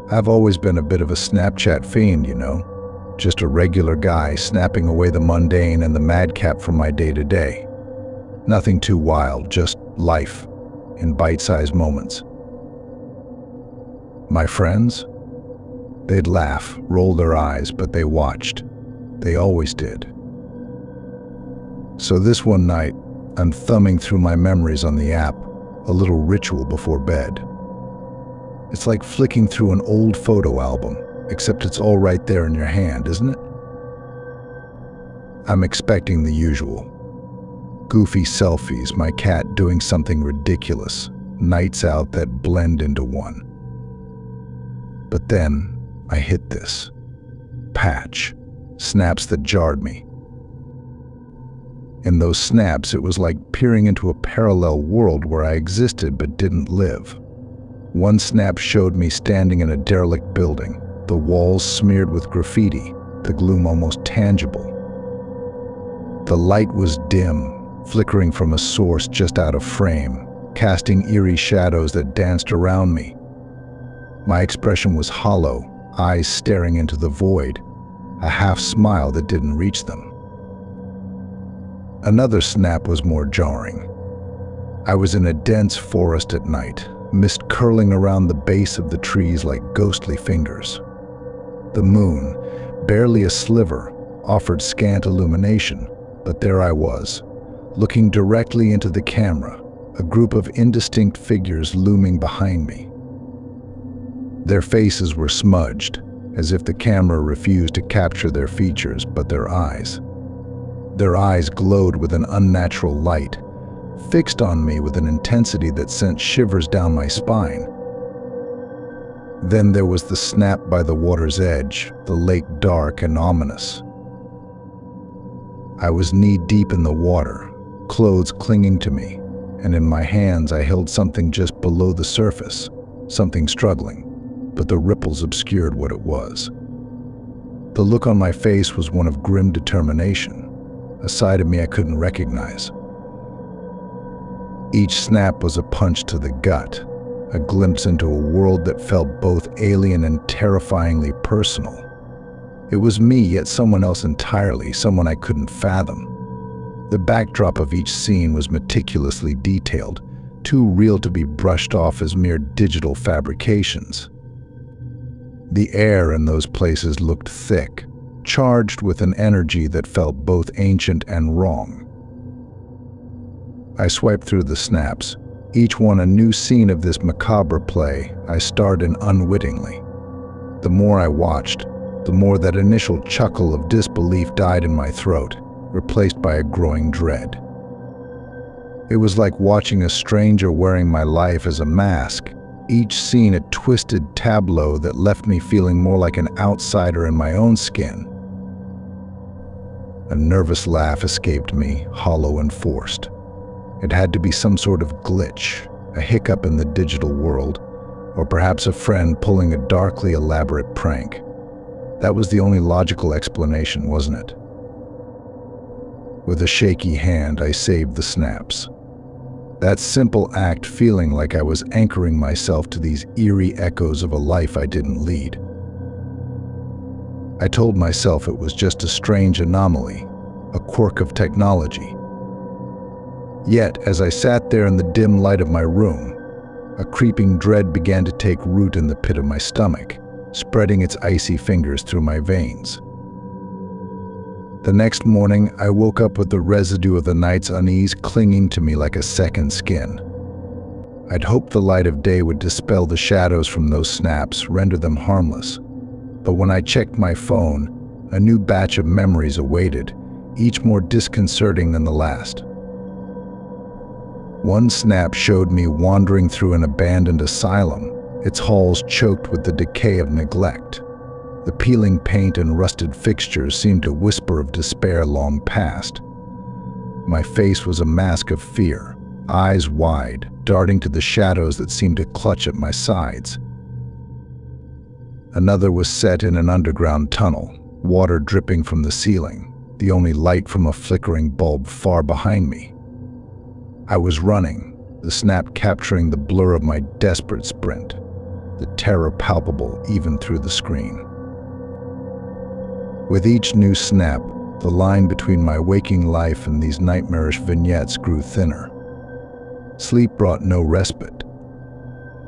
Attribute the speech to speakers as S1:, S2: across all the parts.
S1: I've always been a bit of a Snapchat fiend, just a regular guy snapping away the mundane and the madcap from my day-to-day. Nothing too wild, just life in bite-sized moments. My friends? They'd laugh, roll their eyes, but they watched. They always did. So this one night, I'm thumbing through my memories on the app, a little ritual before bed. It's like flicking through an old photo album, except it's all right there in your hand, isn't it? I'm expecting the usual. Goofy selfies, my cat doing something ridiculous, nights out that blend into one. But then I hit this. Patch. Snaps that jarred me. In those snaps, it was like peering into a parallel world where I existed but didn't live. One snap showed me standing in a derelict building, the walls smeared with graffiti, the gloom almost tangible. The light was dim, flickering from a source just out of frame, casting eerie shadows that danced around me. My expression was hollow, eyes staring into the void, a half smile that didn't reach them. Another snap was more jarring. I was in a dense forest at night, mist curling around the base of the trees like ghostly fingers. The moon, barely a sliver, offered scant illumination, but there I was, looking directly into the camera, a group of indistinct figures looming behind me. Their faces were smudged, as if the camera refused to capture their features but their eyes. Their eyes glowed with an unnatural light, fixed on me with an intensity that sent shivers down my spine. Then there was the snap by the water's edge, the lake dark and ominous. I was knee-deep in the water, clothes clinging to me, and in my hands I held something just below the surface, something struggling, but the ripples obscured what it was. The look on my face was one of grim determination, a side of me I couldn't recognize. Each snap was a punch to the gut, a glimpse into a world that felt both alien and terrifyingly personal. It was me, yet someone else entirely, someone I couldn't fathom. The backdrop of each scene was meticulously detailed, too real to be brushed off as mere digital fabrications. The air in those places looked thick, charged with an energy that felt both ancient and wrong. I swiped through the snaps, each one a new scene of this macabre play I starred in unwittingly. The more I watched, the more that initial chuckle of disbelief died in my throat, replaced by a growing dread. It was like watching a stranger wearing my life as a mask, each scene a twisted tableau that left me feeling more like an outsider in my own skin. A nervous laugh escaped me, hollow and forced. It had to be some sort of glitch, a hiccup in the digital world, or perhaps a friend pulling a darkly elaborate prank. That was the only logical explanation, wasn't it? With a shaky hand, I saved the snaps. That simple act feeling like I was anchoring myself to these eerie echoes of a life I didn't lead. I told myself it was just a strange anomaly, a quirk of technology. Yet, as I sat there in the dim light of my room, a creeping dread began to take root in the pit of my stomach, spreading its icy fingers through my veins. The next morning, I woke up with the residue of the night's unease clinging to me like a second skin. I'd hoped the light of day would dispel the shadows from those snaps, render them harmless. But when I checked my phone, a new batch of memories awaited, each more disconcerting than the last. One snap showed me wandering through an abandoned asylum, its halls choked with the decay of neglect. The peeling paint and rusted fixtures seemed to whisper of despair long past. My face was a mask of fear, eyes wide, darting to the shadows that seemed to clutch at my sides. Another was set in an underground tunnel, water dripping from the ceiling, the only light from a flickering bulb far behind me. I was running, the snap capturing the blur of my desperate sprint. the terror palpable even through the screen. With each new snap, the line between my waking life and these nightmarish vignettes grew thinner. Sleep brought no respite.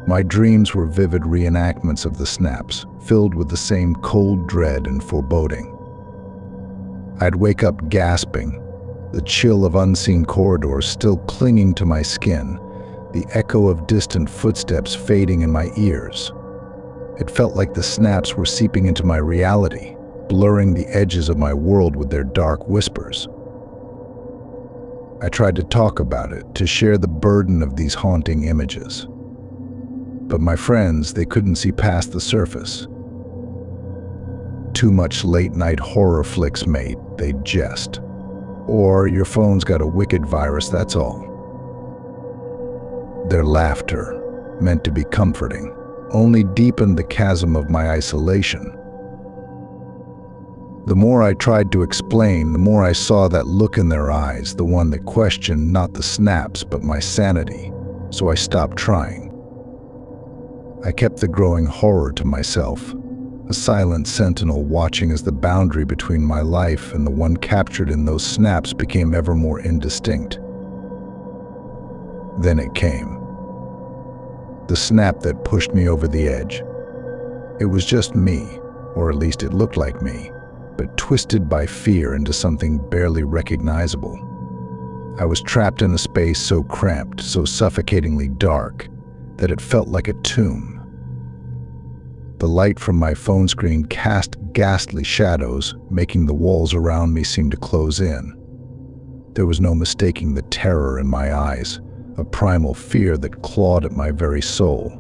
S1: My dreams were vivid reenactments of the snaps, filled with the same cold dread and foreboding. I'd wake up gasping, the chill of unseen corridors still clinging to my skin, the echo of distant footsteps fading in my ears. It felt like the snaps were seeping into my reality, blurring the edges of my world with their dark whispers. I tried to talk about it, to share the burden of these haunting images. But my friends, they couldn't see past the surface. Too much late-night horror flicks, mate, they'd jest. Or your phone's got a wicked virus, that's all. Their laughter, meant to be comforting, only deepened the chasm of my isolation. The more I tried to explain, the more I saw that look in their eyes, the one that questioned not the snaps but my sanity, so I stopped trying. I kept the growing horror to myself, a silent sentinel watching as the boundary between my life and the one captured in those snaps became ever more indistinct. Then it came. The snap that pushed me over the edge. It was just me, or at least it looked like me, but twisted by fear into something barely recognizable. I was trapped in a space so cramped, so suffocatingly dark, that it felt like a tomb. The light from my phone screen cast ghastly shadows, making the walls around me seem to close in. There was no mistaking the terror in my eyes, a primal fear that clawed at my very soul.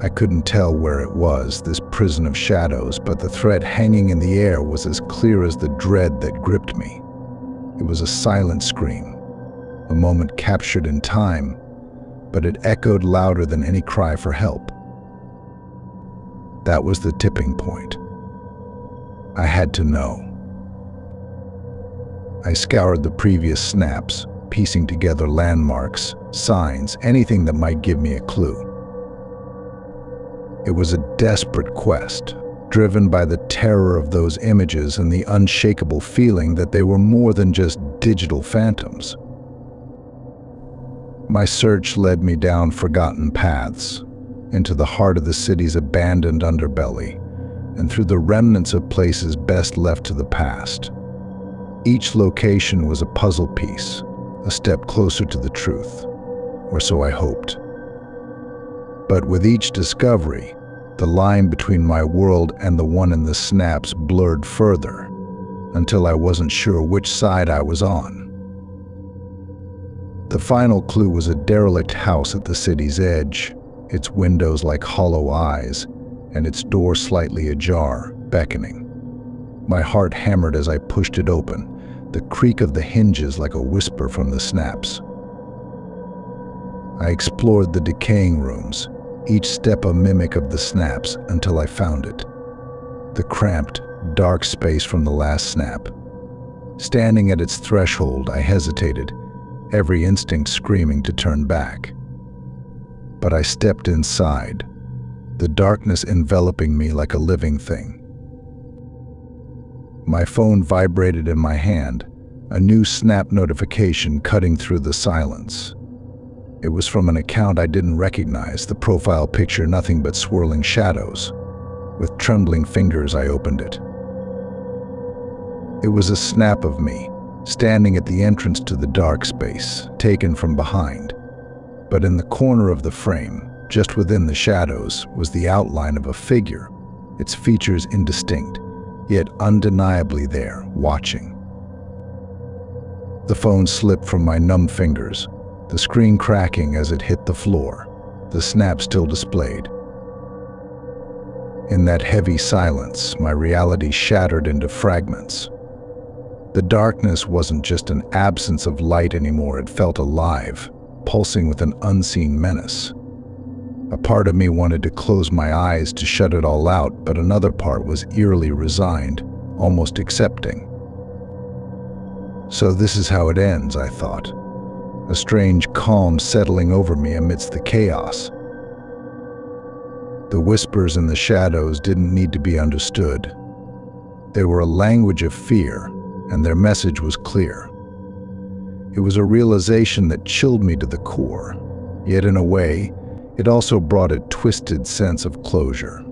S1: I couldn't tell where it was, this prison of shadows, but the threat hanging in the air was as clear as the dread that gripped me. It was a silent scream, a moment captured in time, but it echoed louder than any cry for help. That was the tipping point. I had to know. I scoured the previous snaps, piecing together landmarks, signs, anything that might give me a clue. It was a desperate quest, driven by the terror of those images and the unshakable feeling that they were more than just digital phantoms. My search led me down forgotten paths, into the heart of the city's abandoned underbelly, and through the remnants of places best left to the past. Each location was a puzzle piece, a step closer to the truth, or so I hoped. But with each discovery, the line between my world and the one in the snaps blurred further, until I wasn't sure which side I was on. The final clue was a derelict house at the city's edge, its windows like hollow eyes, and its door slightly ajar, beckoning. My heart hammered as I pushed it open, the creak of the hinges like a whisper from the snaps. I explored the decaying rooms, each step a mimic of the snaps, until I found it. The cramped, dark space from the last snap. Standing at its threshold, I hesitated, every instinct screaming to turn back. But I stepped inside, the darkness enveloping me like a living thing. My phone vibrated in my hand, a new snap notification cutting through the silence. It was from an account I didn't recognize, the profile picture nothing but swirling shadows. With trembling fingers, I opened it. It was a snap of me, standing at the entrance to the dark space, taken from behind. But in the corner of the frame, just within the shadows, was the outline of a figure, its features indistinct, yet undeniably there, watching. The phone slipped from my numb fingers, the screen cracking as it hit the floor, the snap still displayed. In that heavy silence, my reality shattered into fragments. The darkness wasn't just an absence of light anymore, it felt alive, pulsing with an unseen menace. A part of me wanted to close my eyes to shut it all out, but another part was eerily resigned, almost accepting. So this is how it ends, I thought, a strange calm settling over me amidst the chaos. The whispers in the shadows didn't need to be understood. They were a language of fear, and their message was clear. It was a realization that chilled me to the core, yet in a way, it also brought a twisted sense of closure.